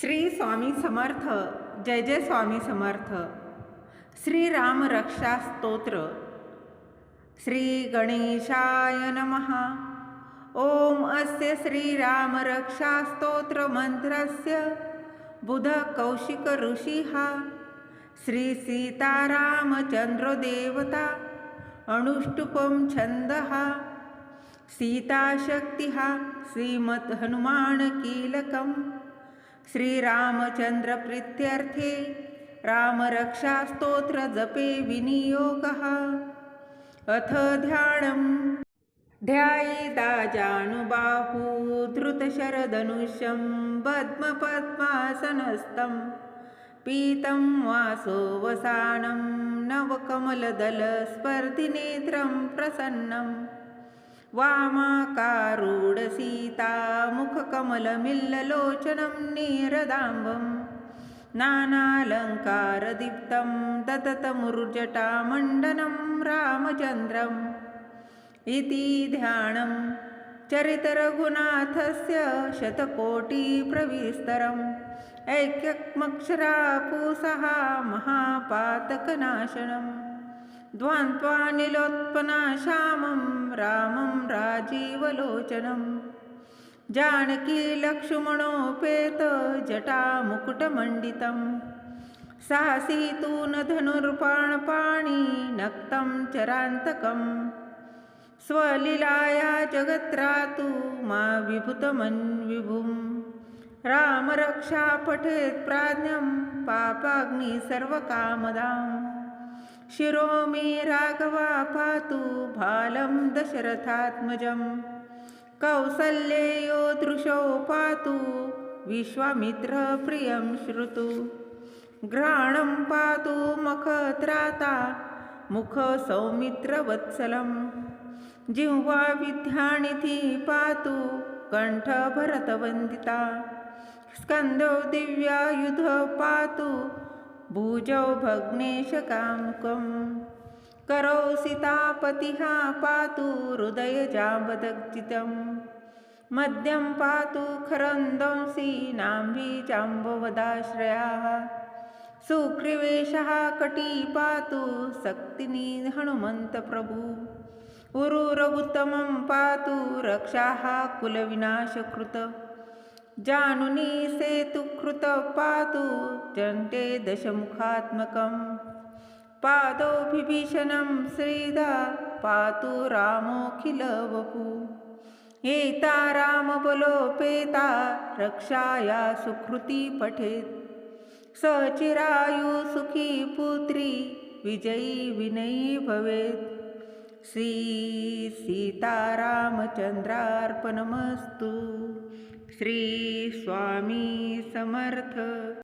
श्री स्वामी समर्थ. जय जय स्वामी समर्थ. श्री राम रक्षा स्तोत्र. श्री गणेशाय नमः. ओम अस्य श्री राम रक्षा स्तोत्र मंत्रस्य बुध कौशिक ऋषिः श्री सीतारामचंद्र देवता अनुष्टुपं छन्दः सीताशक्तिः श्रीमद् हनुमान कीलकम् श्रीरामचंद्र प्रीत्यर्थे रामरक्षा स्तोत्र जपे विनियोगः. अथ ध्यानम्. ध्यायेदा जानुबाहु धृतशरधनुष्यं पद्मपद्मासनस्थं पीतं वासोवसानं नवकमलदलस्पर्धिनेत्रं प्रसन्नं वामाकारूढसीता मुखकमलमिल्ललोचनं नीरदाम्बं नानालङ्कारदीप्तं ददतमुर्जटामण्डनं रामचन्द्रम् इति ध्यानं. चरितरघुनाथस्य शतकोटिप्रविस्तरम् ऐक्यमक्षरापूसः महापातकनाशनम् द्वान्त्वानिलोत्पन्नाशामं रामं राजीवलोचनं जानकीलक्ष्मणोपेत जटामुकुटमण्डितं साहसीतून धनुर्बाणपाणि नक्तं चरान्तकं स्वलीलाया जगत्रातु मा विभूतमन्विभुं रामरक्षा पठेत् प्राज्ञं पापाग्नि सर्वकामदाम् शिरो मे राघवा पातु भालं दशरथात्मजं कौसल्येयो दृशो पातु विश्वामित्रप्रियं श्रुतु घ्राणं पातु मखत्राता मुखसौमित्रवत्सलं जिह्वा विद्यानिधि पातु कण्ठभरतवन्दिता स्कन्दो दिव्यायुध पातु भुजौ भग्नेशकामुकं करौ सीतापतिः पातु हृदयजाम्बदग्जितं मध्यं पातु खरन्दंसि नाम्भीजाम्बवदाश्रयाः सुग्रीवेशः कटी पातु शक्तिनी हनुमन्तप्रभु उरुरगुत्तमं पातु रक्षाः कुलविनाशकृत जानुनी सेतुकृत पातु जन्ते दशमुखात्मकं पादौ विभीषणं श्रीदा पातु रामोऽखिलवपु एता रामबलोपेता रक्षाया सुकृती पठेत् स चिरायु सुखी पुत्री विजयी विनयी भवेत्. श्री सीतारामचंद्रार्पणमस्तु. श्री स्वामी समर्थ.